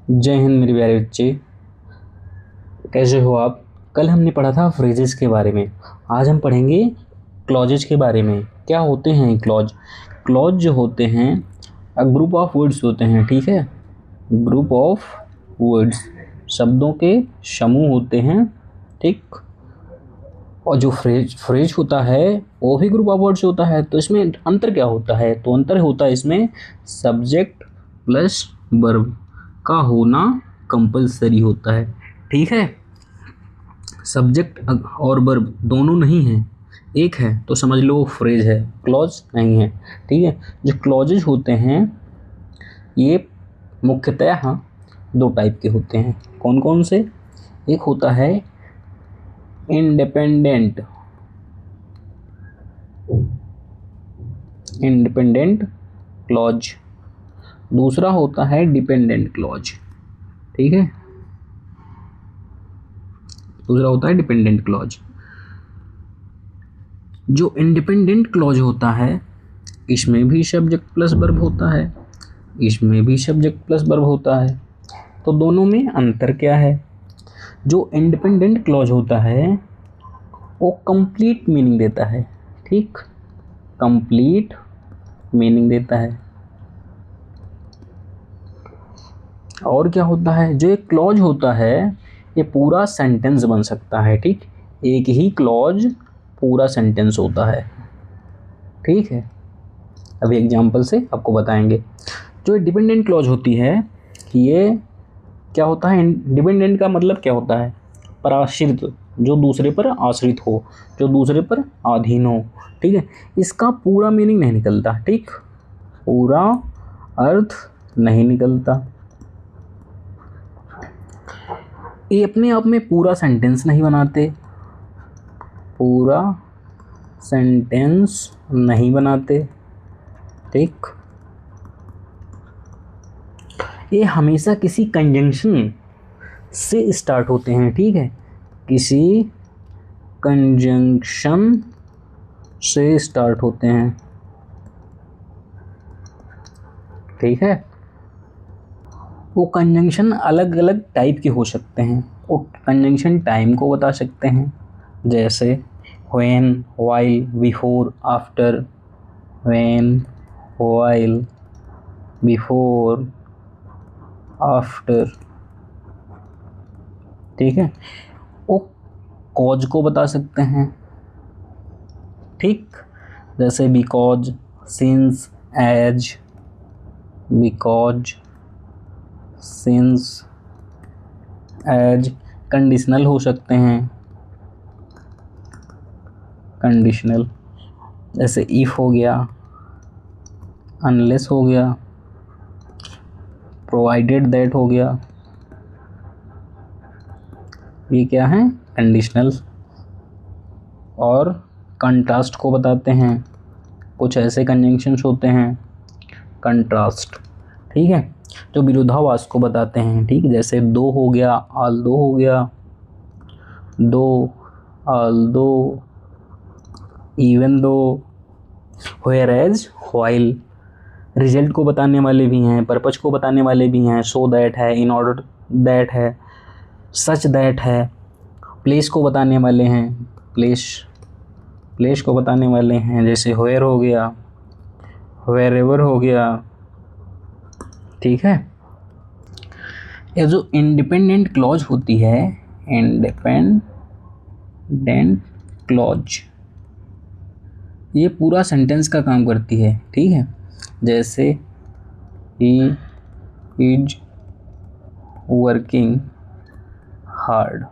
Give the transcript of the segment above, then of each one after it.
जय हिंद मेरे प्यारे बच्चे, कैसे हो आप। कल हमने पढ़ा था फ्रेजेस के बारे में। आज हम पढ़ेंगे क्लॉजेज के बारे में। क्या होते हैं क्लॉज? क्लॉज जो होते हैं ग्रुप ऑफ वर्ड्स होते हैं, ठीक है। ग्रुप ऑफ वर्ड्स, शब्दों के समूह होते हैं, ठीक। और जो फ्रेज होता है वो भी ग्रुप ऑफ वर्ड्स होता है। तो इसमें अंतर क्या होता है? तो अंतर होता है इसमें सब्जेक्ट प्लस वर्ब का होना कंपलसरी होता है, ठीक है। सब्जेक्ट और वर्ब दोनों नहीं है, एक है तो समझ लो फ्रेज है, क्लॉज नहीं है, ठीक है। जो क्लॉजेज होते हैं ये मुख्यतः दो टाइप के होते हैं। कौन कौन से? एक होता है इंडिपेंडेंट क्लॉज, दूसरा होता है डिपेंडेंट क्लॉज, ठीक है। दूसरा होता है डिपेंडेंट क्लॉज। जो इंडिपेंडेंट क्लॉज होता है इसमें भी सब्जेक्ट प्लस वर्ब होता है, इसमें भी सब्जेक्ट प्लस वर्ब होता है। तो दोनों में अंतर क्या है? जो इंडिपेंडेंट क्लॉज होता है वो कंप्लीट मीनिंग देता है, ठीक, कंप्लीट मीनिंग देता है। और क्या होता है? जो एक क्लॉज होता है ये पूरा सेंटेंस बन सकता है, ठीक। एक ही क्लॉज पूरा सेंटेंस होता है, ठीक है। अभी एग्जांपल से आपको बताएंगे। जो डिपेंडेंट क्लॉज होती है ये क्या होता है? डिपेंडेंट का मतलब क्या होता है? पराश्रित, जो दूसरे पर आश्रित हो, जो दूसरे पर अधीन हो, ठीक है। इसका पूरा मीनिंग नहीं निकलता, ठीक, पूरा अर्थ नहीं निकलता। ये अपने आप में पूरा सेंटेंस नहीं बनाते, पूरा सेंटेंस नहीं बनाते, ठीक। ये हमेशा किसी कंजंक्शन से स्टार्ट होते हैं, ठीक है, किसी कंजंक्शन से स्टार्ट होते हैं, ठीक है। वो कंजंक्शन अलग अलग टाइप के हो सकते हैं। वो कंजंक्शन टाइम को बता सकते हैं, जैसे when, while, before, after. When, while, before, after, ठीक है। वो कॉज को बता सकते हैं, ठीक, जैसे because, since, as. Because, since, as. Conditional हो सकते हैं, कंडीशनल, जैसे इफ हो गया, अनलेस हो गया, प्रोवाइडेड दैट हो गया। ये क्या है? कंडीशनल। और कंट्रास्ट को बताते हैं, कुछ ऐसे कंजंक्शंस होते हैं कंट्रास्ट, ठीक है, जो विरोधाभास को बताते हैं, ठीक, जैसे दो हो गया, आल दो हो गया, दो, आल दो, even though, where as, while. Result को बताने वाले भी हैं, पर्पज को बताने वाले भी हैं, सो दैट है, इन ऑर्डर दैट है, सच दैट है। प्लेस को बताने वाले हैं, प्लेस को बताने वाले हैं, जैसे व्हेयर हो गया, व्हेरेवर हो गया, ठीक है। ये जो इंडिपेंडेंट क्लॉज होती है, इंडिपेंडेंट क्लॉज, ये पूरा सेंटेंस का काम करती है, ठीक है। जैसे ही इज वर्किंग हार्ड,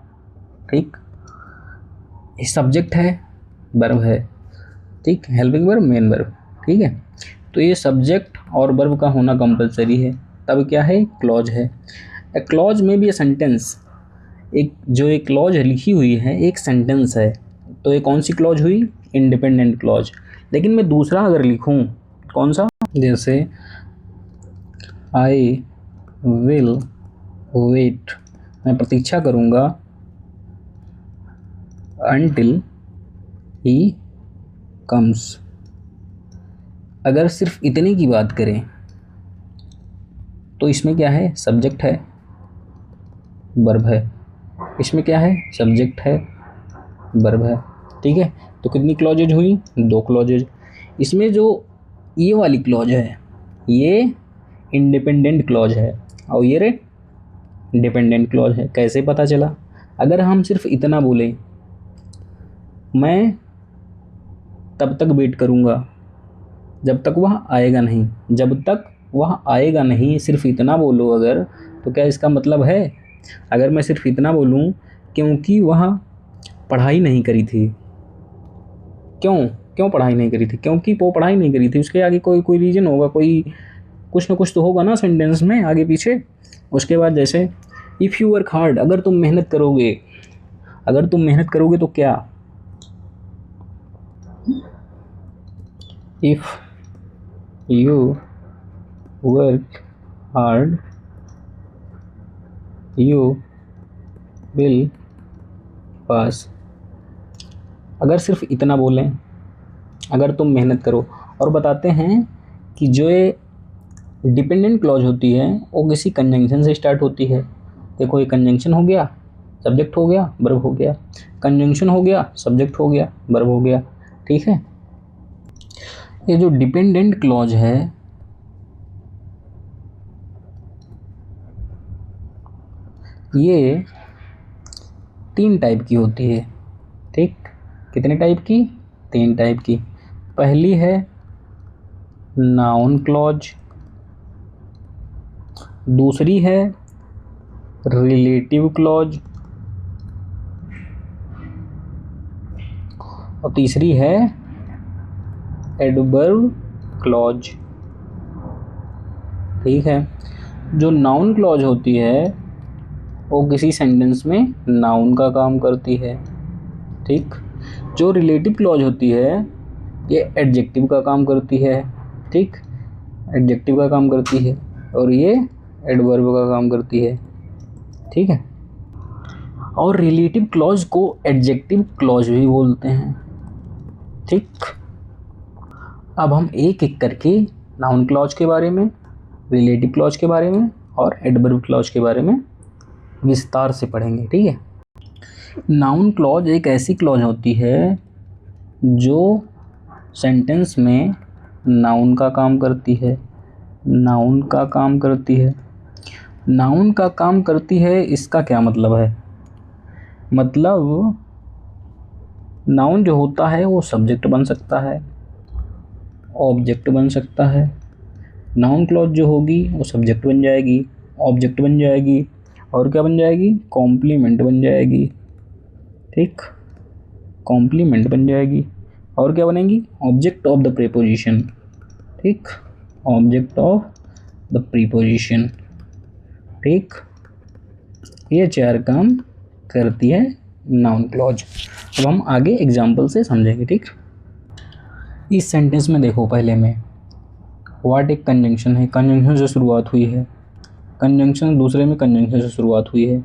ठीक, ये सब्जेक्ट है, वर्ब है, ठीक, हेल्पिंग वर्ब, मेन वर्ब, ठीक है। तो ये सब्जेक्ट और वर्ब का होना कंपलसरी है, तब क्या है? क्लॉज है। क्लॉज में भी ये सेंटेंस, एक जो एक क्लॉज लिखी हुई है एक सेंटेंस है, तो ये कौन सी क्लॉज हुई? Independent clause. लेकिन मैं दूसरा अगर लिखूं, कौन सा? जैसे आई विल वेट, मैं प्रतीक्षा करूंगा until he comes। अगर सिर्फ इतने की बात करें तो इसमें क्या है? सब्जेक्ट है, वर्ब है, इसमें क्या है, सब्जेक्ट है, वर्ब है। ठीक है, तो कितनी क्लॉजेज हुई, 2 क्लॉजेज। इसमें जो ये वाली क्लॉज है ये इंडिपेंडेंट क्लॉज है और ये डिपेंडेंट क्लॉज है। कैसे पता चला, अगर हम सिर्फ इतना बोलें मैं तब तक वेट करूँगा जब तक वह आएगा नहीं, जब तक वह आएगा नहीं, सिर्फ इतना बोलो अगर, तो क्या इसका मतलब है, अगर मैं सिर्फ इतना बोलूँ क्योंकि वह पढ़ाई नहीं करी थी, क्यों पढ़ाई नहीं करी थी, क्योंकि वो पढ़ाई नहीं करी थी, उसके आगे कोई रीज़न होगा, कोई कुछ ना कुछ तो होगा ना सेंटेंस में आगे पीछे। उसके बाद जैसे इफ़ यू वर्क हार्ड, अगर तुम मेहनत करोगे तो क्या, if you work hard you will pass. अगर सिर्फ इतना बोलें, अगर तुम मेहनत करो, और बताते हैं कि जो ये डिपेंडेंट क्लॉज होती है वो किसी कंजंक्शन से स्टार्ट होती है। देखो ये कंजंक्शन हो गया, सब्जेक्ट हो गया, वर्ब हो गया, कंजंक्शन हो गया, सब्जेक्ट हो गया, वर्ब हो गया। ठीक है, ये जो डिपेंडेंट क्लॉज है ये 3 टाइप की होती है। ठीक, कितने टाइप की, 3 टाइप की। पहली है नाउन क्लॉज, दूसरी है रिलेटिव क्लॉज और तीसरी है एडवर्ब क्लॉज। ठीक है, जो नाउन क्लॉज होती है वो किसी सेंटेंस में नाउन का काम करती है। ठीक, जो रिलेटिव क्लॉज होती है ये एडजेक्टिव का काम करती है। ठीक, एडजेक्टिव का काम करती है और ये एडवर्ब का काम करती है। ठीक है, और रिलेटिव क्लॉज को एडजेक्टिव क्लॉज भी बोलते हैं। ठीक, अब हम एक एक करके नाउन क्लॉज के बारे में, रिलेटिव क्लॉज के बारे में और एडवर्ब क्लॉज के बारे में विस्तार से पढ़ेंगे। ठीक है, नाउन क्लॉज एक ऐसी क्लॉज होती है जो सेंटेंस में नाउन का काम करती है, नाउन का काम करती है। नाउन का काम करती है, इसका क्या मतलब है, मतलब नाउन जो होता है वो सब्जेक्ट बन सकता है, ऑब्जेक्ट बन सकता है। नाउन क्लॉज जो होगी वो सब्जेक्ट बन जाएगी, ऑब्जेक्ट बन जाएगी और क्या बन जाएगी, कॉम्प्लीमेंट बन जाएगी। ठीक, कॉम्प्लीमेंट बन जाएगी और क्या बनेगी, ऑब्जेक्ट ऑफ द प्रीपोजिशन। ठीक, ऑब्जेक्ट ऑफ द प्रीपोजिशन। ठीक, ये 4 काम करती है नाउन क्लॉज। अब हम आगे एग्जाम्पल से समझेंगे। ठीक, इस सेंटेंस में देखो, पहले में व्हाट एक कंजंक्शन है, कंजंक्शन से शुरुआत हुई है, कंजंक्शन, दूसरे में कंजंक्शन से शुरुआत हुई है,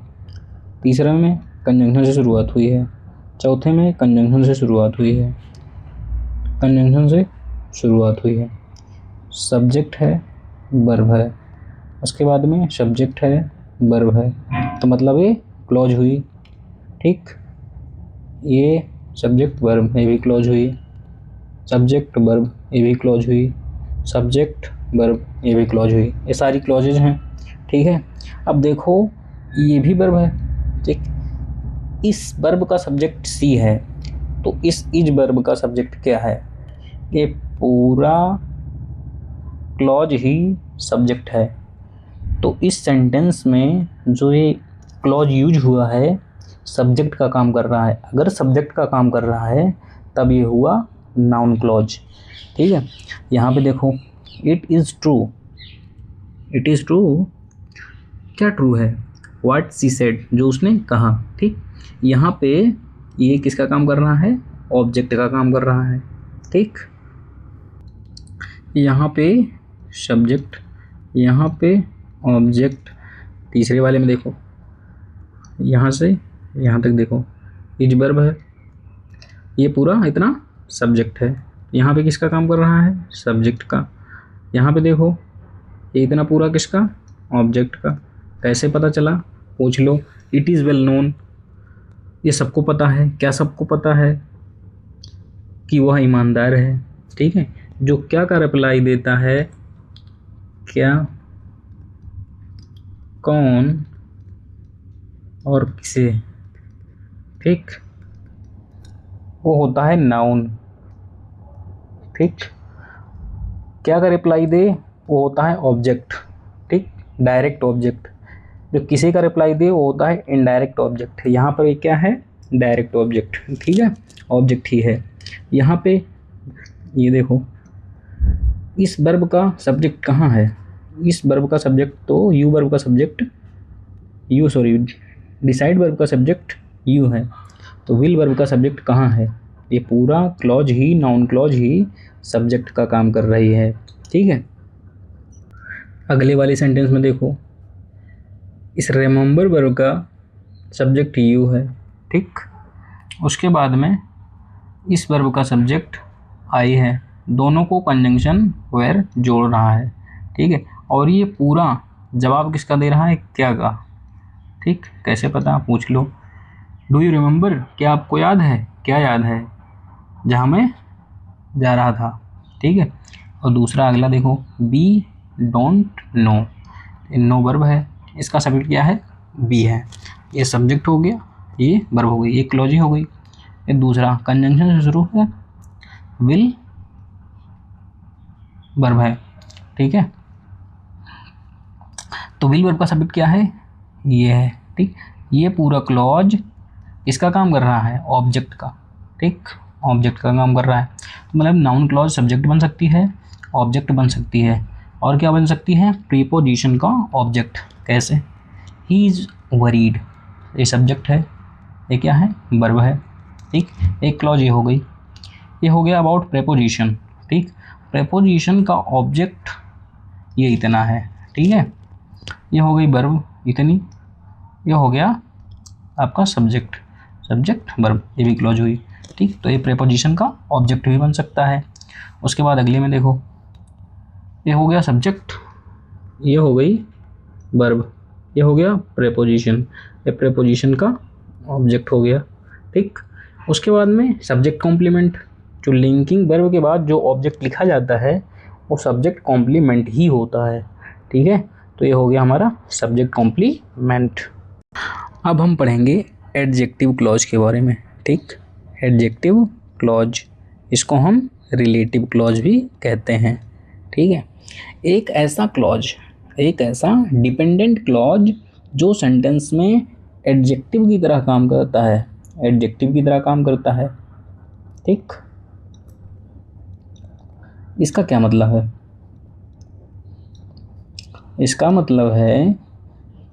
तीसरे में कंजंक्शन से शुरुआत हुई है, चौथे में कंजंक्शन से शुरुआत हुई है, कंजंक्शन से शुरुआत हुई है, सब्जेक्ट है, वर्ब है, उसके बाद में सब्जेक्ट है, वर्ब है, तो मतलब ये क्लॉज हुई। ठीक, ये सब्जेक्ट वर्ब ये भी क्लॉज हुई, सब्जेक्ट वर्ब ये भी क्लॉज हुई, सब्जेक्ट वर्ब ये भी क्लॉज हुई, ये सारी क्लॉजेज हैं। ठीक है, अब देखो ये भी वर्ब है। ठीक, इस वर्ब का सब्जेक्ट सी है, तो इस इज वर्ब का सब्जेक्ट क्या है, ये पूरा क्लॉज ही सब्जेक्ट है। तो इस सेंटेंस में जो ये क्लॉज यूज हुआ है सब्जेक्ट का काम कर रहा है, अगर सब्जेक्ट का काम कर रहा है तब ये हुआ नाउन क्लॉज। ठीक है, यहाँ पे देखो it is true, it is true, क्या ट्रू है, व्हाट शी सेड, जो उसने कहा। ठीक, यहाँ पे ये किसका काम कर रहा है, ऑब्जेक्ट का काम कर रहा है। ठीक, यहाँ पे सब्जेक्ट, यहाँ पे ऑब्जेक्ट, तीसरे वाले में देखो यहाँ से यहाँ तक देखो इज वर्ब है, ये पूरा इतना सब्जेक्ट है, यहाँ पे किसका काम कर रहा है, सब्जेक्ट का। यहाँ पे देखो ये इतना पूरा किसका, ऑब्जेक्ट का। कैसे पता चला, पूछ लो, इट इज़ वेल नोन, ये सबको पता है। क्या सबको पता है? कि वह ईमानदार है। ठीक है, जो क्या का रिप्लाई देता है, क्या, कौन और किसे, ठीक, वो होता है नाउन। ठीक, क्या का रिप्लाई दे वो होता है ऑब्जेक्ट। ठीक, डायरेक्ट ऑब्जेक्ट। जो किसी का रिप्लाई दे वो होता है इनडायरेक्ट ऑब्जेक्ट। यहाँ पर ये क्या है? Direct object. ठीक है, ऑब्जेक्ट ही है। यहाँ पे ये देखो, इस वर्ब का सब्जेक्ट कहाँ है? इस वर्ब का सब्जेक्ट तो यू वर्ब का सब्जेक्ट डिसाइड वर्ब का सब्जेक्ट यू है, तो विल वर्ब का सब्जेक्ट कहाँ है? ये पूरा क्लॉज ही, नाउन क्लॉज ही सब्जेक्ट का काम कर रही है। ठीक है, अगले वाले सेंटेंस में देखो, इस रिमेंबर वर्ब का सब्जेक्ट यू है। ठीक, उसके बाद में इस वर्ब का सब्जेक्ट आई है, दोनों को कंजंक्शन वेयर जोड़ रहा है। ठीक है, और ये पूरा जवाब किसका दे रहा है? क्या का। ठीक, कैसे पता? पूछ लो। डू यू रिमेंबर, क्या आपको याद है? क्या याद है? जहाँ मैं जा रहा था। ठीक है, और दूसरा अगला देखो, be don't know, no verb है, इसका सब्जेक्ट क्या है? बी है। ये सब्जेक्ट हो गया, ये वर्ब हो गई, ये क्लॉज ही हो गई। ये दूसरा कंजंक्शन से शुरू है, विल वर्ब है। ठीक है, तो विल वर्ब का सब्जेक्ट क्या है? ये है। ठीक, ये पूरा क्लॉज इसका काम कर रहा है, ऑब्जेक्ट का। ठीक, ऑब्जेक्ट का काम कर रहा है, तो मतलब नाउन क्लॉज सब्जेक्ट बन सकती है, ऑब्जेक्ट बन सकती है, और क्या बन सकती है? प्रीपोजिशन का ऑब्जेक्ट। कैसे? ही इज़ वरीड, ये सब्जेक्ट है, ये क्या है? वर्ब है। ठीक, एक क्लॉज ये हो गई। ये हो गया अबाउट प्रेपोजिशन। ठीक, प्रेपोजिशन का ऑब्जेक्ट ये इतना है। ठीक है, ये हो गई वर्ब इतनी, ये हो गया आपका सब्जेक्ट, सब्जेक्ट वर्ब, ये भी क्लॉज हुई। ठीक, तो ये प्रेपोजिशन का ऑब्जेक्ट भी बन सकता है। उसके बाद अगले में देखो, ये हो गया सब्जेक्ट, ये हो गई वर्ब, ये हो गया प्रेपोजिशन, ये प्रेपोजिशन का ऑब्जेक्ट हो गया। ठीक, उसके बाद में सब्जेक्ट कॉम्प्लीमेंट, जो लिंकिंग वर्ब के बाद जो ऑब्जेक्ट लिखा जाता है वो सब्जेक्ट कॉम्प्लीमेंट ही होता है। ठीक है, तो ये हो गया हमारा सब्जेक्ट कॉम्प्लीमेंट। अब हम पढ़ेंगे एडजेक्टिव क्लॉज के बारे में। ठीक, एडजेक्टिव क्लॉज, इसको हम रिलेटिव क्लॉज भी कहते हैं। ठीक है, एक ऐसा क्लॉज, एक ऐसा डिपेंडेंट क्लॉज जो सेंटेंस में एडजेक्टिव की तरह काम करता है, एडजेक्टिव की तरह काम करता है। ठीक, इसका क्या मतलब है? इसका मतलब है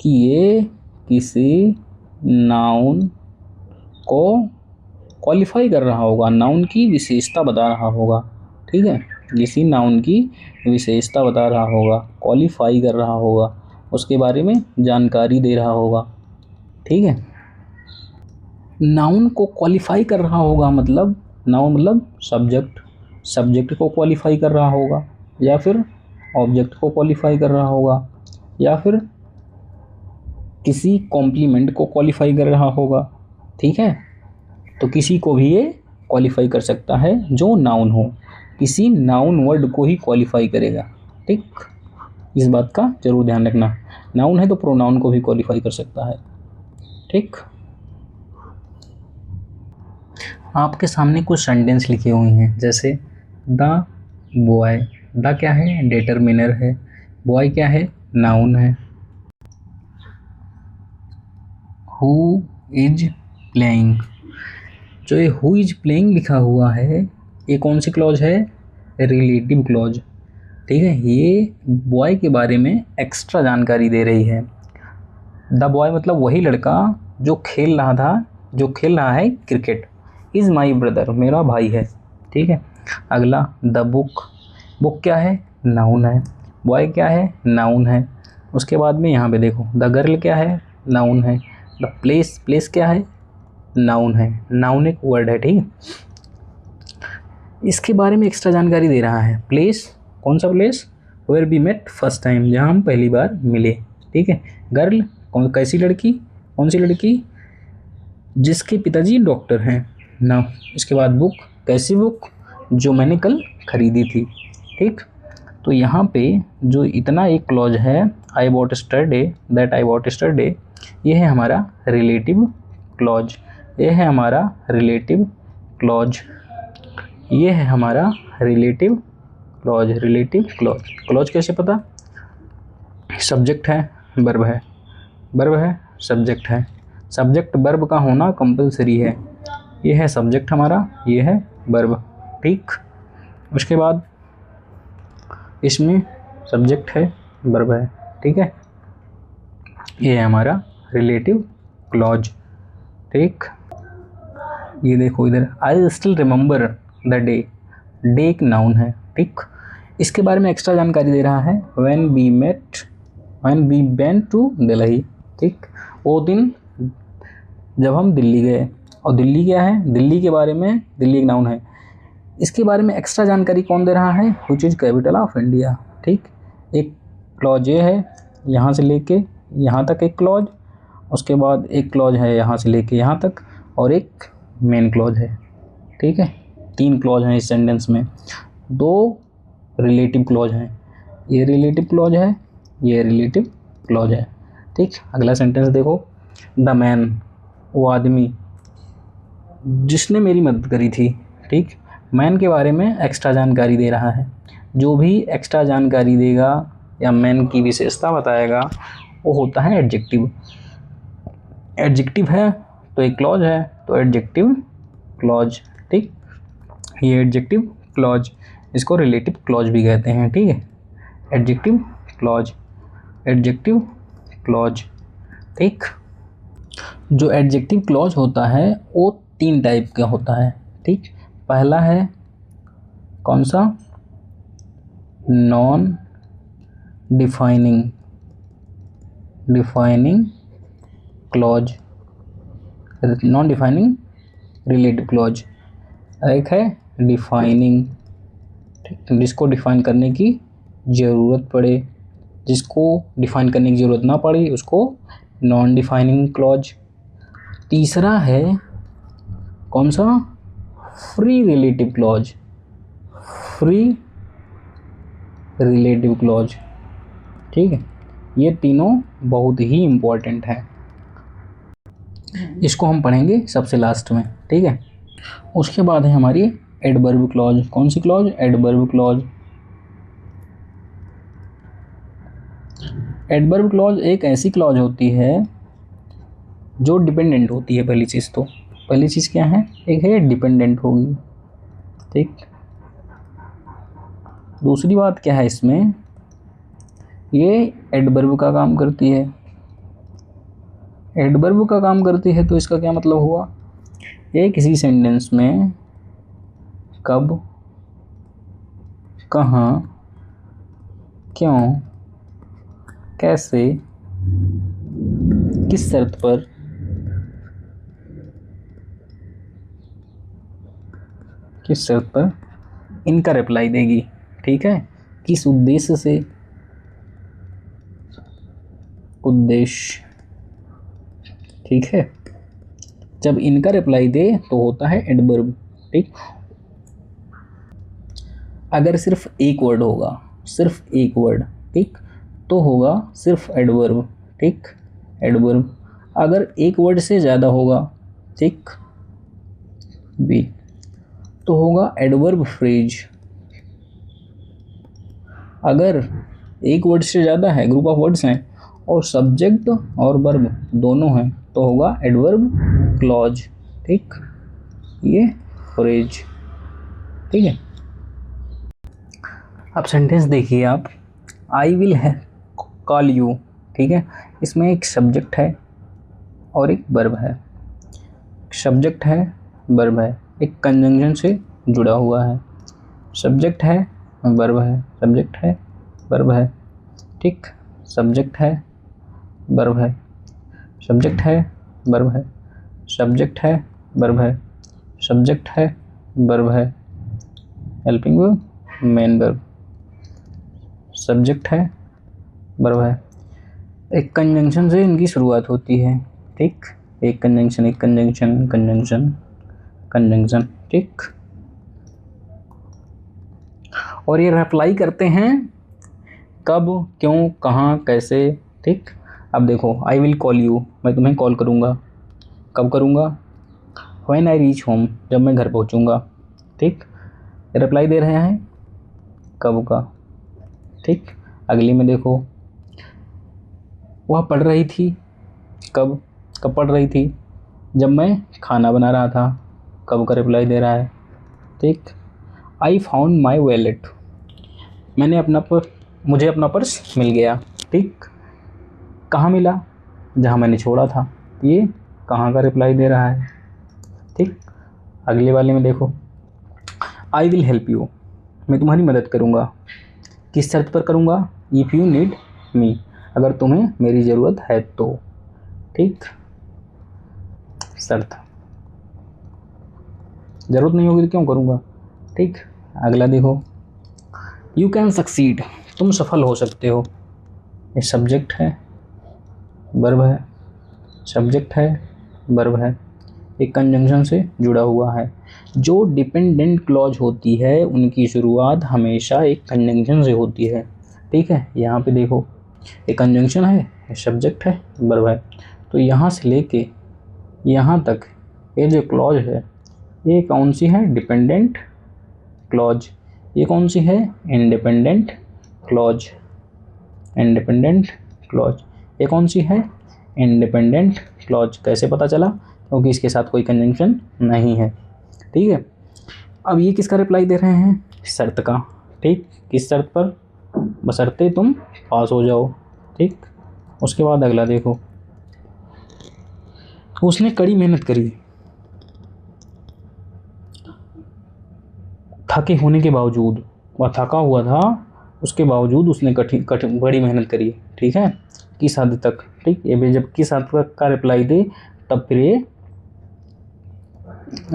कि ये किसी नाउन को क्वालिफाई कर रहा होगा, नाउन की विशेषता बता रहा होगा। ठीक है, किसी नाउन की विशेषता बता रहा होगा, क्वालिफाई कर रहा होगा, उसके बारे में जानकारी दे रहा होगा। ठीक है, नाउन को क्वालिफाई कर रहा होगा मतलब, नाउन मतलब सब्जेक्ट, सब्जेक्ट को क्वालिफाई कर रहा होगा, या फिर ऑब्जेक्ट को क्वालिफाई कर रहा होगा, या फिर किसी कॉम्प्लीमेंट को क्वालिफाई कर रहा होगा। ठीक है, तो किसी को भी ये क्वालिफाई कर सकता है जो नाउन हो, किसी नाउन वर्ड को ही क्वालिफाई करेगा। ठीक, इस बात का जरूर ध्यान रखना, नाउन है तो प्रोनाउन को भी क्वालिफाई कर सकता है। ठीक, आपके सामने कुछ सेंटेंस लिखे हुए हैं, जैसे द बॉय, द क्या है? डिटरमिनर है, बॉय क्या है? नाउन है। हु इज प्लेइंग, जो ये हु इज प्लेइंग लिखा हुआ है ये कौन सी क्लॉज है? Relative clause. ठीक है, ये बॉय के बारे में एक्स्ट्रा जानकारी दे रही है। द बॉय मतलब वही लड़का जो खेल रहा था, जो खेल रहा है क्रिकेट। इज़ माई ब्रदर, मेरा भाई है। ठीक है, अगला द बुक, बुक क्या है? नाउन है। बॉय क्या है? नाउन है। उसके बाद में यहाँ पे देखो, द गर्ल क्या है? नाउन है। द प्लेस, प्लेस क्या है? नाउन है। नाउन एक वर्ड है। ठीक है, इसके बारे में एक्स्ट्रा जानकारी दे रहा है। प्लेस, कौन सा place? Where we met first time, जहाँ हम पहली बार मिले। ठीक है, गर्ल, कौन, कैसी लड़की? कौन सी लड़की? जिसके पिताजी डॉक्टर हैं ना। इसके बाद बुक, कैसी बुक? जो मैंने कल खरीदी थी। ठीक, तो यहाँ पे जो इतना एक क्लॉज है, आई वॉट स्टरडे, दैट आई वॉट स्टरडे, ये है हमारा रिलेटिव क्लॉज। ये है हमारा रिलेटिव क्लॉज। ये है हमारा relative clause. Relative clause, clause कैसे पता? सब्जेक्ट है, वर्ब है, वर्ब है, सब्जेक्ट है। सब्जेक्ट वर्ब का होना कंपलसरी है। ये है सब्जेक्ट हमारा, ये है वर्ब। ठीक, उसके बाद इसमें सब्जेक्ट है, वर्ब है। ठीक है, ये है हमारा रिलेटिव क्लॉज। ठीक, ये देखो इधर, I still remember the day. Day एक नाउन है। ठीक, इसके बारे में एक्स्ट्रा जानकारी दे रहा है। When we went to Delhi. ठीक, वो दिन जब हम दिल्ली गए। और दिल्ली क्या है? दिल्ली के बारे में, दिल्ली एक नाउन है, इसके बारे में एक्स्ट्रा जानकारी कौन दे रहा है? Which is capital of India. ठीक, एक क्लॉज ये है, यहाँ से लेके यहाँ तक एक क्लॉज, उसके बाद एक क्लॉज है यहाँ से लेके यहाँ तक, और एक मेन क्लॉज है। ठीक है, 3 क्लॉज हैं इस सेंटेंस में। 2 रिलेटिव क्लॉज हैं, ये रिलेटिव क्लॉज है, ये रिलेटिव क्लॉज है। ठीक, अगला सेंटेंस देखो। द मैन, वो आदमी जिसने मेरी मदद करी थी। ठीक, मैन के बारे में एक्स्ट्रा जानकारी दे रहा है। जो भी एक्स्ट्रा जानकारी देगा या मैन की विशेषता बताएगा वो होता है एडजेक्टिव। एडजेक्टिव है तो एक क्लॉज है, तो एडजेक्टिव क्लॉज। ठीक, ये एडजेक्टिव क्लॉज, इसको रिलेटिव क्लॉज भी कहते हैं। ठीक है, एडजेक्टिव क्लॉज, एडजेक्टिव क्लॉज। ठीक, जो एडजेक्टिव क्लॉज होता है वो 3 टाइप का होता है। ठीक, पहला है कौन सा? Non defining clause, non defining relative clause. एक है डिफाइनिंग, जिसको डिफाइन करने की ज़रूरत पड़े, जिसको डिफाइन करने की ज़रूरत ना पड़े उसको नॉन डिफाइनिंग क्लॉज। तीसरा है कौन सा? Free relative clause, free relative clause. ठीक है, ये तीनों बहुत ही इम्पोर्टेंट हैं, इसको हम पढ़ेंगे सबसे लास्ट में। ठीक है, उसके बाद है हमारी एडवर्ब क्लॉज। कौन सी clause? Adverb clause. Adverb clause एक ऐसी क्लॉज होती है जो डिपेंडेंट होती है। पहली चीज़ क्या है? एक है डिपेंडेंट होगी। ठीक, दूसरी बात क्या है इसमें? ये एडवर्ब का काम करती है। एडवर्ब का काम करती है तो इसका क्या मतलब हुआ? ये किसी सेंटेंस में कब, कहाँ, क्यों, कैसे, किस शर्त पर इनका रिप्लाई देगी। ठीक है, किस उद्देश्य से? उद्देश्य। ठीक है, जब इनका रिप्लाई दे तो होता है एडवर्ब। ठीक, अगर सिर्फ एक वर्ड होगा, सिर्फ एक वर्ड, ठीक, तो होगा सिर्फ एडवर्ब। ठीक, एडवर्ब। अगर एक वर्ड से ज़्यादा होगा, ठीक, बी, तो होगा एडवर्ब फ्रेज। अगर एक वर्ड से ज़्यादा है, ग्रुप ऑफ वर्ड्स हैं और सब्जेक्ट और वर्ब दोनों हैं, तो होगा एडवर्ब क्लॉज। ठीक, ये फ्रेज। ठीक है, अब सेंटेंस देखिए आप। I will call you. ठीक है, इसमें एक सब्जेक्ट है और एक वर्ब है। सब्जेक्ट है, वर्ब है, एक कंजंक्शन से जुड़ा हुआ है। सब्जेक्ट है, वर्ब है, सब्जेक्ट है, वर्ब है। ठीक, सब्जेक्ट है, वर्ब है, सब्जेक्ट है, वर्ब है, सब्जेक्ट है, वर्ब है, सब्जेक्ट है, वर्ब है, helping verb, main verb, subject है, वर्ब है। एक कंजंक्शन से इनकी शुरुआत होती है। ठीक, एक कंजंक्शन, एक कंजंक्शन, कंजंक्शन, कंजंक्शन, ठीक। और ये अप्लाई करते हैं कब, क्यों, कहाँ, कैसे, ठीक। अब देखो, आई विल कॉल यू, मैं तुम्हें कॉल करूँगा, कब करूँगा, व्हेन आई रीच होम, जब मैं घर पहुँचूँगा, ठीक। रिप्लाई दे रहे हैं कब का, ठीक। अगली में देखो, वह पढ़ रही थी, कब, कब पढ़ रही थी, जब मैं खाना बना रहा था, कब का रिप्लाई दे रहा है, ठीक। आई फाउंड माई वॉलेट, मुझे अपना पर्स मिल गया, ठीक। कहाँ मिला, जहाँ मैंने छोड़ा था, ये कहाँ का रिप्लाई दे रहा है, ठीक। अगले वाले में देखो, आई विल हेल्प यू, मैं तुम्हारी मदद करूँगा, किस शर्त पर करूँगा, इफ़ यू नीड मी, अगर तुम्हें मेरी ज़रूरत है तो, ठीक। शर्त, ज़रूरत नहीं होगी तो क्यों करूँगा, ठीक। अगला देखो, यू कैन सक्सीड, तुम सफल हो सकते हो, ये सब्जेक्ट है, वर्ब है, सब्जेक्ट है, वर्ब है, एक कंजंक्शन से जुड़ा हुआ है। जो डिपेंडेंट क्लॉज होती है उनकी शुरुआत हमेशा एक कंजंक्शन से होती है, ठीक है। यहाँ पे देखो, एक कंजंक्शन है, ये सब्जेक्ट है, वर्ब है, तो यहाँ से लेके यहाँ तक ये जो क्लॉज है ये कौन सी है, डिपेंडेंट क्लॉज, ये कौन सी है, इंडिपेंडेंट क्लॉज, इंडिपेंडेंट क्लॉज, ये कौन सी है, इंडिपेंडेंट क्लॉज। कैसे पता चला, क्योंकि इसके साथ कोई कंजंक्शन नहीं है, ठीक है। अब ये किसका रिप्लाई दे रहे हैं, शर्त का, ठीक। किस शर्त पर, बशर्ते तुम पास हो जाओ, ठीक। उसके बाद अगला देखो, उसने कड़ी मेहनत करी, थके होने के बावजूद, वह थका हुआ था, उसके बावजूद उसने बड़ी मेहनत करी, ठीक है। किस हद तक, ठीक। ये भी जब किस हद तक का रिप्लाई दे तब फिर ये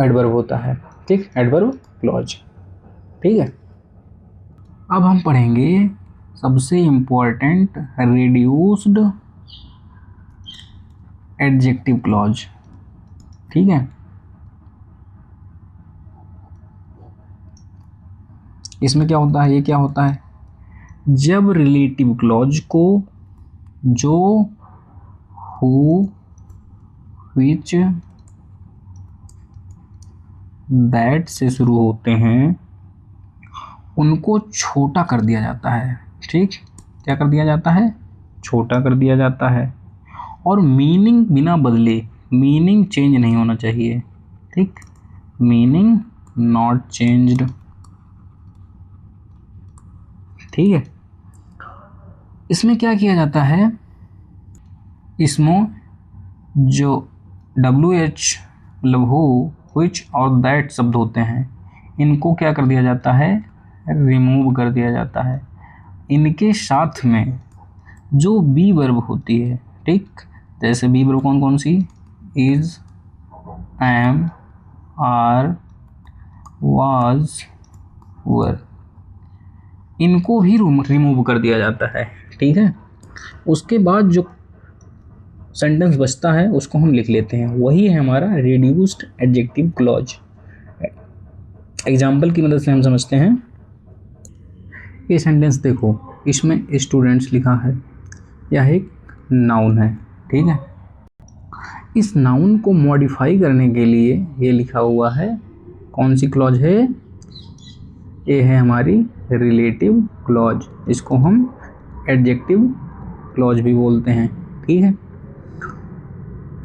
एडवर्ब होता है, ठीक, एडवर्ब क्लॉज, ठीक है। अब हम पढ़ेंगे सबसे इम्पोर्टेंट रिड्यूस्ड एडजेक्टिव क्लॉज, ठीक है। इसमें क्या होता है, ये क्या होता है, जब रिलेटिव क्लॉज को जो, हु, विच, दैट से शुरू होते हैं उनको छोटा कर दिया जाता है, ठीक। क्या कर दिया जाता है, छोटा कर दिया जाता है, और मीनिंग बिना बदले, मीनिंग चेंज नहीं होना चाहिए, ठीक, मीनिंग नॉट चेंज्ड, ठीक है। इसमें क्या किया जाता है, इसमें जो WH मतलब हु, विच और दैट शब्द होते हैं इनको क्या कर दिया जाता है, रिमूव कर दिया जाता है। इनके साथ में जो बी वर्ब होती है, ठीक, जैसे बी वर्ब कौन कौन सी, इज, एम, आर, वाज, वर, इनको भी रिमूव कर दिया जाता है, ठीक है। उसके बाद जो सेंटेंस बचता है उसको हम लिख लेते हैं, वही है हमारा रिड्यूस्ड एडजेक्टिव क्लॉज। एग्जाम्पल की मदद से हम समझते हैं। ये सेंटेंस देखो, इसमें स्टूडेंट्स लिखा है, यह एक नाउन है, ठीक है। इस नाउन को मॉडिफाई करने के लिए ये लिखा हुआ है, कौन सी क्लॉज है, ये है हमारी रिलेटिव क्लॉज, इसको हम एडजेक्टिव क्लॉज भी बोलते हैं, ठीक है।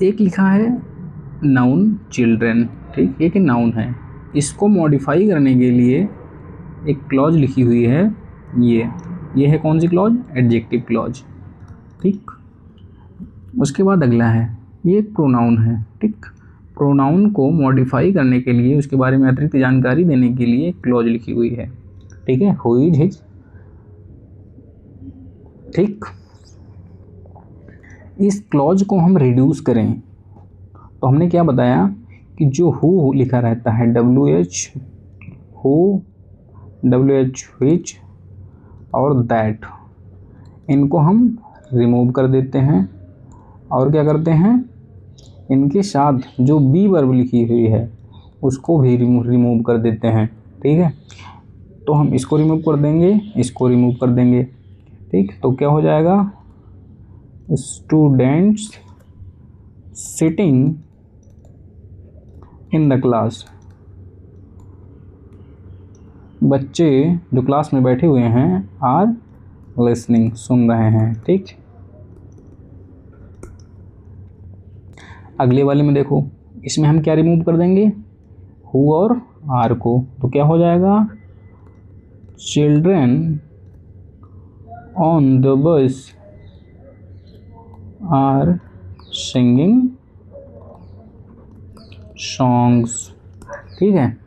एक लिखा है नाउन चिल्ड्रन, ठीक, एक नाउन है, इसको मॉडिफाई करने के लिए एक क्लॉज लिखी हुई है, ये है कौन सी क्लॉज, एडजेक्टिव क्लॉज, ठीक। उसके बाद अगला है, ये प्रोनाउन है, ठीक। प्रोनाउन को मॉडिफाई करने के लिए, उसके बारे में अतिरिक्त जानकारी देने के लिए एक क्लॉज लिखी हुई है, ठीक है, हु इज, हिज, ठीक। इस क्लॉज को हम रिड्यूस करें तो हमने क्या बताया कि जो हु लिखा रहता है, WH हु, WH विच और दैट, इनको हम रिमूव कर देते हैं और क्या करते हैं, इनके साथ जो बी वर्ब लिखी हुई है उसको भी रिमूव कर देते हैं। ठीक है, तो हम इसको रिमूव कर देंगे, इसको रिमूव कर देंगे। ठीक, तो क्या हो जाएगा, students sitting in the class, बच्चे जो क्लास में बैठे हुए हैं आर लिसनिंग, सुन रहे हैं। ठीक, अगले वाले में देखो, इसमें हम क्या रिमूव कर देंगे, हु और आर को, तो क्या हो जाएगा, children on the bus are singing songs. ठीक है,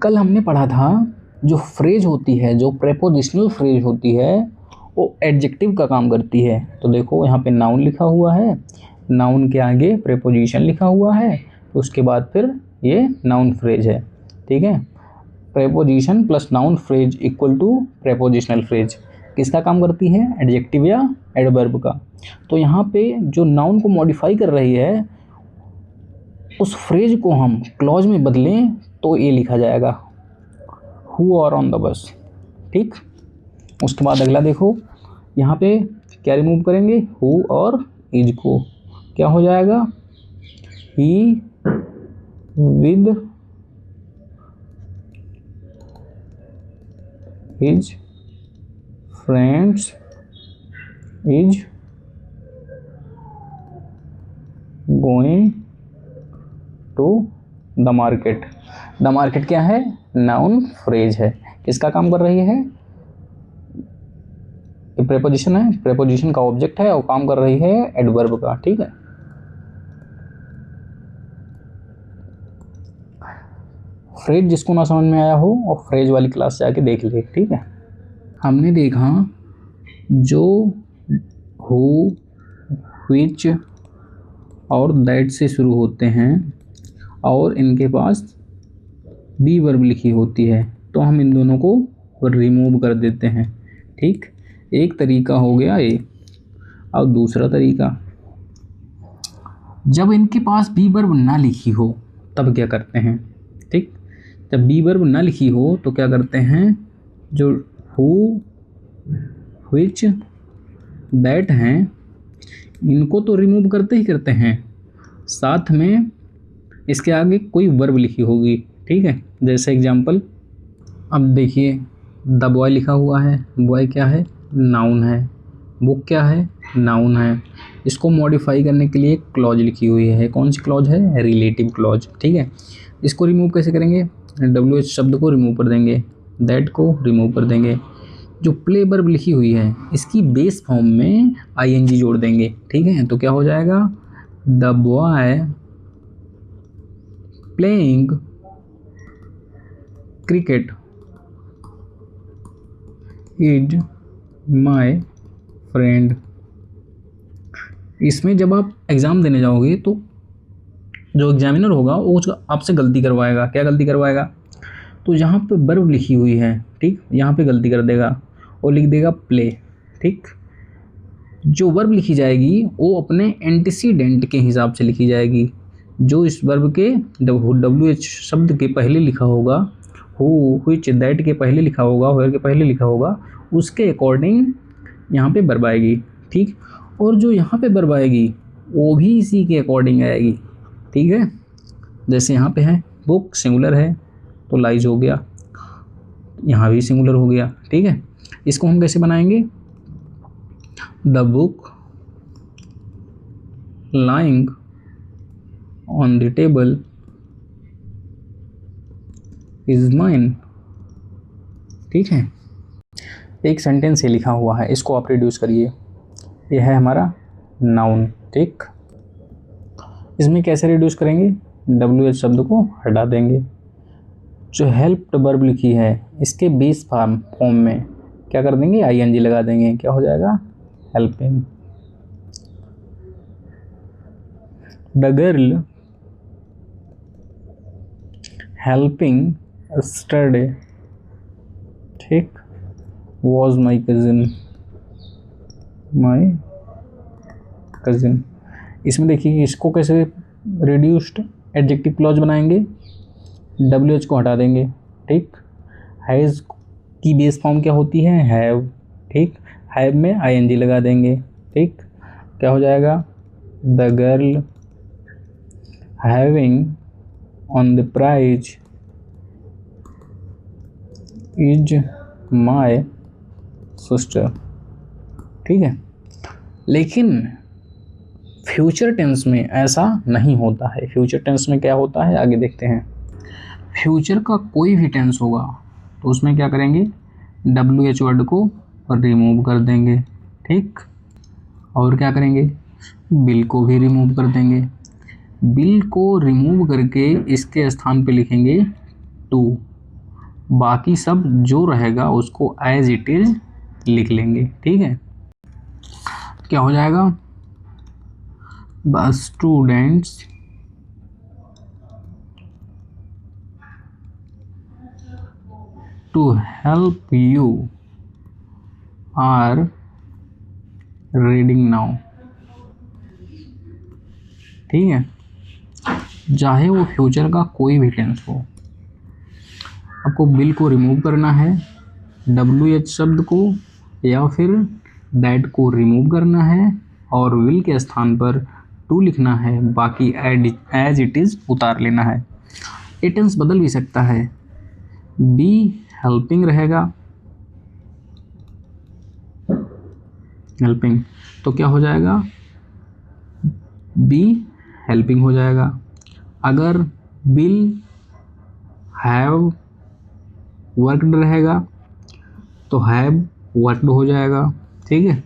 कल हमने पढ़ा था जो फ्रेज होती है, जो प्रेपोजिशनल फ्रेज होती है, वो एडजेक्टिव का काम करती है। तो देखो यहाँ पे नाउन लिखा हुआ है, नाउन के आगे प्रेपोजिशन लिखा हुआ है, तो उसके बाद फिर ये नाउन फ्रेज है। ठीक है, preposition plus noun phrase equal to prepositional phrase किसका काम करती है, एडजेक्टिव या एडवर्ब का। तो यहाँ पे जो नाउन को मॉडिफाई कर रही है उस फ्रेज को हम क्लॉज में बदलें तो ये लिखा जाएगा, हु और ऑन द बस। ठीक, उसके बाद अगला देखो, यहाँ पे क्या रिमूव करेंगे, हु और इज को, क्या हो जाएगा, he with his friends is going to the market. The market क्या है, नाउन फ्रेज है, किसका काम कर रही है, ये प्रेपोजिशन है, प्रेपोजिशन का ऑब्जेक्ट है और काम कर रही है एडवर्ब का। ठीक है, फ्रेज जिसको ना समझ में आया हो और फ्रेज वाली क्लास से आके देख ले। ठीक है, हमने देखा जो हु, व्हिच और दैट से शुरू होते हैं और इनके पास बी वर्ब लिखी होती है, तो हम इन दोनों को रिमूव कर देते हैं। ठीक, एक तरीका हो गया ये। और दूसरा तरीका, जब इनके पास बी वर्ब ना लिखी हो तब क्या करते हैं। ठीक, जब बी वर्ब ना लिखी हो तो क्या करते हैं, जो हु, व्हिच, दैट हैं इनको तो रिमूव करते ही करते हैं, साथ में इसके आगे कोई वर्ब लिखी होगी। ठीक है, जैसे एग्जांपल, अब देखिए द बॉय लिखा हुआ है, बॉय क्या है, नाउन है, बुक क्या है, नाउन है। इसको मॉडिफाई करने के लिए क्लॉज लिखी हुई है, कौन सी क्लॉज है, रिलेटिव क्लॉज। ठीक है, इसको रिमूव कैसे करेंगे, WH शब्द को रिमूव कर देंगे, दैट को रिमूव कर देंगे, जो प्ले वर्ब लिखी हुई है इसकी बेस फॉर्म में ING जोड़ देंगे। ठीक है, तो क्या हो जाएगा, the boy playing cricket is my friend. इसमें जब आप एग्ज़ाम देने जाओगे तो जो एग्जामिनर होगा वो आपसे गलती करवाएगा। क्या गलती करवाएगा, तो यहाँ पे वर्ब लिखी हुई है, ठीक, यहाँ पे गलती कर देगा और लिख देगा प्ले। ठीक, जो वर्ब लिखी जाएगी वो अपने एंटीसीडेंट के हिसाब से लिखी जाएगी, जो इस वर्ब के WH शब्द के पहले लिखा होगा, हु, व्हिच, दैट के पहले लिखा होगा, वेयर के पहले लिखा होगा, उसके अकॉर्डिंग यहाँ पे वर्ब आएगी। ठीक, और जो यहाँ पे वर्ब आएगी वो भी इसी के अकॉर्डिंग आएगी। ठीक है, जैसे यहाँ पे है बुक, सिंगुलर है तो लाइज हो गया, यहाँ भी सिंगुलर हो गया। ठीक है, इसको हम कैसे बनाएंगे, the book lying on the table is mine. ठीक है, एक सेंटेंस ये लिखा हुआ है, इसको आप रिड्यूस करिए, यह है हमारा नाउन। ठीक, इसमें कैसे रिड्यूस करेंगे, WH शब्द को हटा देंगे, जो हेल्प्ड वर्ब लिखी है इसके बेस फॉर्म में क्या कर देंगे, ING लगा देंगे, क्या हो जाएगा, helping. The girl helping study, ठीक, वॉज माई कजिन, इसमें देखिए इसको कैसे रिड्यूस्ड एडजेक्टिव क्लॉज बनाएंगे, WH को हटा देंगे, ठीक। हैज़ की बेस फॉर्म क्या होती है, हैव, ठीक। हैव में ING लगा देंगे, ठीक। क्या हो जाएगा, the girl having won the prize is my sister, ठीक है। लेकिन फ्यूचर टेंस में ऐसा नहीं होता है। फ्यूचर टेंस में क्या होता है आगे देखते हैं। फ्यूचर का कोई भी टेंस होगा तो उसमें क्या करेंगे, WH वर्ड को रिमूव कर देंगे, ठीक। और क्या करेंगे, बिल को भी रिमूव कर देंगे। बिल को रिमूव करके इसके स्थान पे लिखेंगे टू, बाकी सब जो रहेगा उसको एज इट इज लिख लेंगे, ठीक है। क्या हो जाएगा, the students to help you are reading now, ठीक है। चाहे वो फ्यूचर का कोई भी टेंस हो, आपको बिल को रिमूव करना है, WH शब्द को या फिर दैट को रिमूव करना है और विल के स्थान पर टू लिखना है, बाकी एज इट इज़ उतार लेना है। ये टेंस बदल भी सकता है, बी हेल्पिंग रहेगा, हेल्पिंग, तो क्या हो जाएगा, बी हेल्पिंग हो जाएगा। अगर बिल हैव वर्कड रहेगा तो हैव वर्कड हो जाएगा, ठीक है।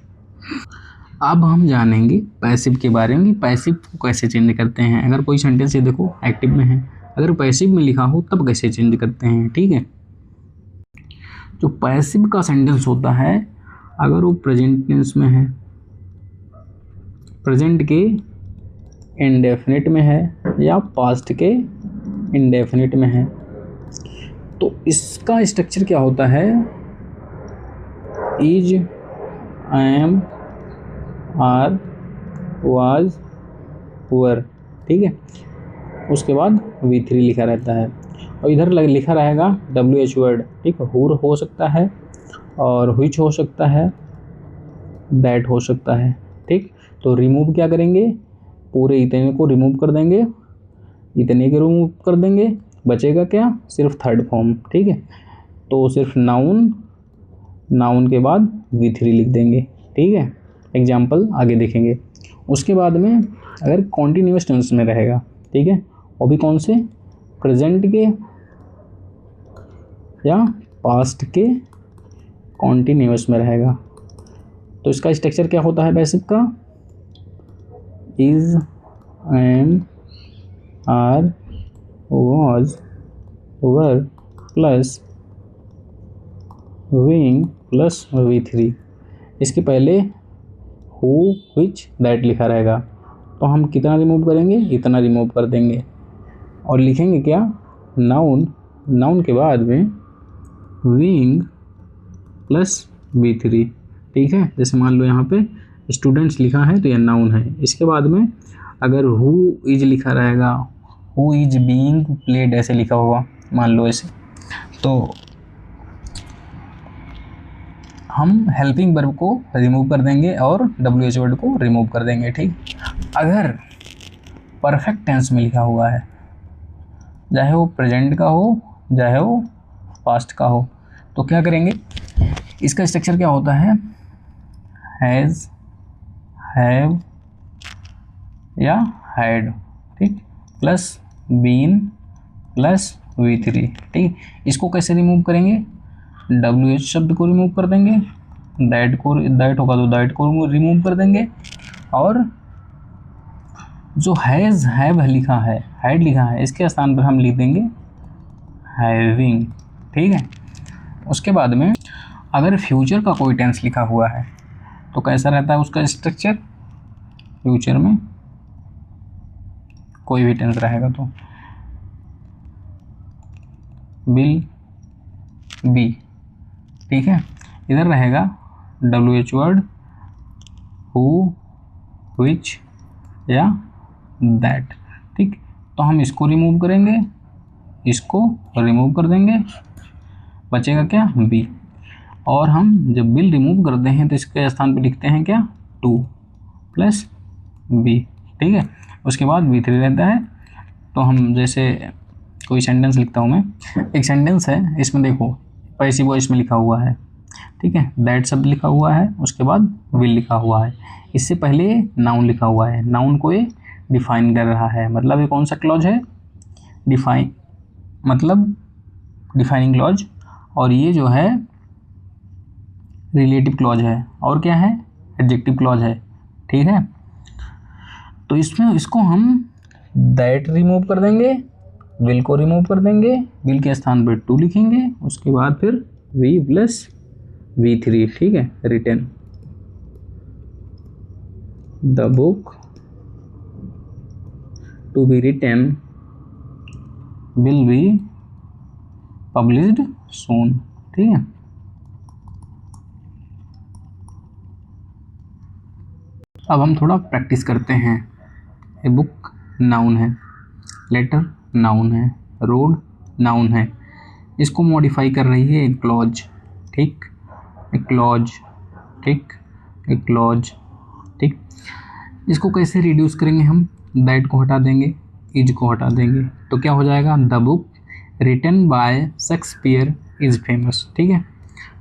अब हम जानेंगे पैसिव के बारे में, पैसिव को कैसे चेंज करते हैं। अगर कोई सेंटेंस ये देखो एक्टिव में है, अगर पैसिव में लिखा हो तब कैसे चेंज करते हैं, ठीक है। जो पैसिव का सेंटेंस होता है, अगर वो प्रेजेंट टेंस में है, प्रेजेंट के इंडेफिनिट में है या पास्ट के इंडेफिनिट में है, तो इसका स्ट्रक्चर क्या होता है, इज, एम, आर, वाज, वर, ठीक है। उसके बाद V3 लिखा रहता है और इधर लिखा रहेगा WH वर्ड, ठीक। हुर हो सकता है और व्हिच हो सकता है, दैट हो सकता है, ठीक। तो रिमूव क्या करेंगे, पूरे इतने को रिमूव कर देंगे, इतने के रिमूव कर देंगे, बचेगा क्या, सिर्फ थर्ड फॉर्म, ठीक है। तो सिर्फ नाउन, नाउन के बाद V3 लिख देंगे, ठीक है। एग्जाम्पल आगे देखेंगे। उसके बाद में अगर कॉन्टिन्यूअस टेंस में रहेगा, ठीक है, वो भी कौन से, प्रेजेंट के या पास्ट के कॉन्टिन्यूअस में रहेगा, तो इसका स्ट्रक्चर क्या होता है पैसिव का, is, am, are, was, were plus being plus V3। इसके पहले हु, विच, दैट लिखा रहेगा, तो हम कितना रिमूव करेंगे, इतना रिमूव कर देंगे और लिखेंगे क्या, नाउन, नाउन के बाद में विंग प्लस V3, ठीक है। जैसे मान लो यहाँ पे स्टूडेंट्स लिखा है तो यह नाउन है। इसके बाद में अगर हु इज लिखा रहेगा, हु इज बीइंग प्लेड ऐसे लिखा होगा, मान लो ऐसे, तो हम हेल्पिंग वर्ब को रिमूव कर देंगे और WH वर्ड को रिमूव कर देंगे, ठीक। अगर परफेक्ट टेंस में लिखा हुआ है, चाहे वो प्रेजेंट का हो चाहे वो पास्ट का हो, तो क्या करेंगे, इसका स्ट्रक्चर क्या होता है, हैज़, हैव या हैड, ठीक, प्लस बीन प्लस V3, ठीक। इसको कैसे रिमूव करेंगे, WH शब्द को रिमूव कर देंगे, दैट होगा तो दैट को रिमूव कर देंगे और जो हैज़, हैव लिखा है, हैड लिखा है, इसके स्थान पर हम लिख देंगे हैविंग, ठीक है। उसके बाद में अगर फ्यूचर का कोई टेंस लिखा हुआ है तो कैसा रहता है उसका स्ट्रक्चर, फ्यूचर में कोई भी टेंस रहेगा तो विल बी, ठीक है। इधर रहेगा WH वर्ड, हु, विच, या दैट। ठीक, तो हम इसको रिमूव करेंगे, इसको रिमूव कर देंगे, बचेगा क्या, बी। और हम जब बिल रिमूव करते हैं तो इसके स्थान पे लिखते हैं क्या, 2 प्लस बी। ठीक है, उसके बाद B3 रहता है। तो हम जैसे कोई सेंटेंस लिखता हूँ मैं, एक सेंटेंस है, इसमें देखो पैसिव वॉइस में लिखा हुआ है, ठीक है, दैट शब्द लिखा हुआ है, उसके बाद विल लिखा हुआ है, इससे पहले नाउन लिखा हुआ है, नाउन को ये डिफाइन कर रहा है। मतलब ये कौन सा क्लॉज है, डिफाइन, मतलब डिफाइनिंग क्लॉज। और ये जो है रिलेटिव क्लॉज है, और क्या है, एडजेक्टिव क्लॉज है। ठीक है, तो इसमें इसको हम दैट रिमूव कर देंगे, विल को रिमूव कर देंगे, विल के स्थान पर 2 लिखेंगे, उसके बाद फिर V प्लस V3। ठीक है, written the book to be written will be published soon. ठीक है, अब हम थोड़ा प्रैक्टिस करते हैं। ए बुक नाउन है, लेटर नाउन है, रोड नाउन है, इसको मॉडिफाई कर रही है एक क्लॉज। ठीक, एक क्लॉज, ठीक, एक क्लॉज। ठीक, इसको कैसे रिड्यूस करेंगे हम, दैट को हटा देंगे, इज को हटा देंगे, तो क्या हो जाएगा, the book written by Shakespeare is famous. ठीक है,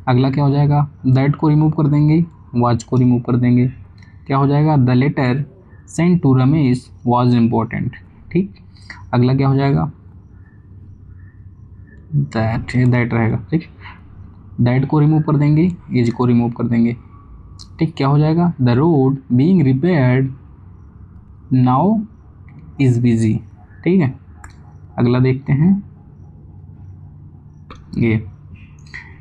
अगला क्या हो जाएगा, दैट को रिमूव कर देंगे, वाज को रिमूव कर देंगे, क्या हो जाएगा, the letter sent to Ramesh was important. ठीक, अगला क्या हो जाएगा, दैट रहेगा। ठीक, दैट को रिमूव कर देंगे, इज को रिमूव कर देंगे। ठीक, क्या हो जाएगा, the road being repaired now is busy. ठीक है, अगला देखते हैं, ये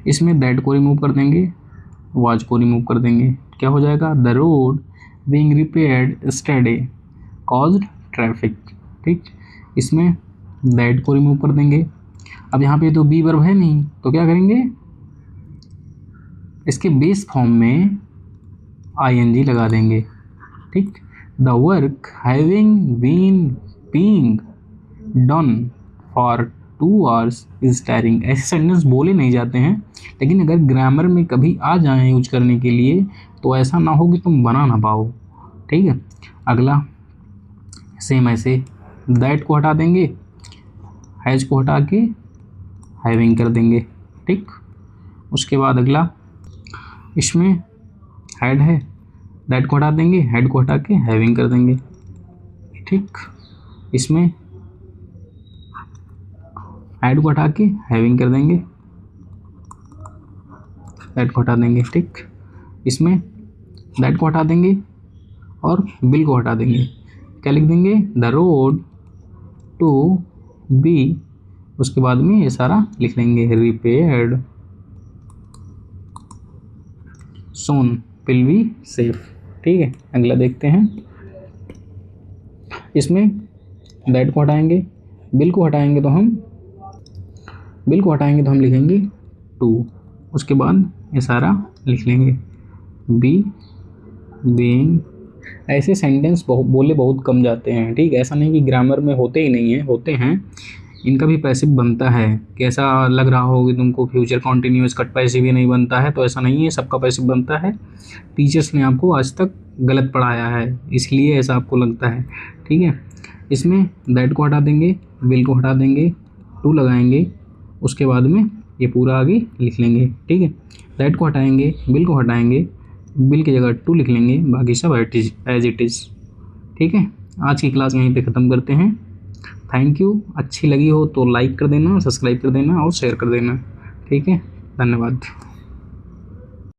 इसमें दैट को रिमूव कर देंगे, वाज को रिमूव कर देंगे, क्या हो जाएगा, the road being repaired yesterday caused traffic. ठीक, इसमें दैट को रिमूव कर देंगे। अब यहाँ पे तो बी वर्ब है नहीं, तो क्या करेंगे, इसके बेस फॉर्म में ING लगा देंगे। ठीक, the work having been being done for 2 hours is tiring. ऐसे सेंटेंस बोले नहीं जाते हैं, लेकिन अगर ग्रामर में कभी आ जाएं यूज करने के लिए तो ऐसा ना हो कि तुम बना ना पाओ। ठीक है, अगला सेम ऐसे दैट को हटा देंगे, हैज को हटा के हैविंग कर देंगे। ठीक, उसके बाद अगला इसमें हैड है, दैट को हटा देंगे, हैड को हटा के हैविंग कर देंगे। ठीक, इसमें हैड को हटा के हैविंग कर देंगे, दैट को हटा देंगे। ठीक, इसमें दैट को हटा देंगे और बिल को हटा देंगे, क्या लिख देंगे, द रोड टू बी, उसके बाद में ये सारा लिख लेंगे, repaired soon will be safe. ठीक है, अगला देखते हैं, इसमें दैट को हटाएंगे, बिल को हटाएंगे तो हम लिखेंगे 2, उसके बाद ये सारा लिख लेंगे, बी बीइंग। ऐसे सेंटेंस बोले बहुत कम जाते हैं। ठीक, ऐसा नहीं कि ग्रामर में होते ही नहीं है, होते हैं, इनका भी पैसिव बनता है। कैसा लग रहा हो कि तुमको फ्यूचर कॉन्टिन्यूअस कट पैसिव ही नहीं बनता है, तो ऐसा नहीं है, सबका पैसिव बनता है। टीचर्स ने आपको आज तक गलत पढ़ाया है, इसलिए ऐसा आपको लगता है। ठीक है, इसमें दैट को हटा देंगे, बिल को हटा देंगे, 2 लगाएंगे, उसके बाद में ये पूरा आगे लिख लेंगे। ठीक है, दैट को हटाएंगे, बिल को हटाएंगे, बिल की जगह 2 लिख लेंगे, बाकी सब एज इट इज़। ठीक है, आज की क्लास यहीं पे ख़त्म करते हैं। थैंक यू, अच्छी लगी हो तो लाइक कर देना, सब्सक्राइब कर देना और शेयर कर देना। ठीक है, धन्यवाद।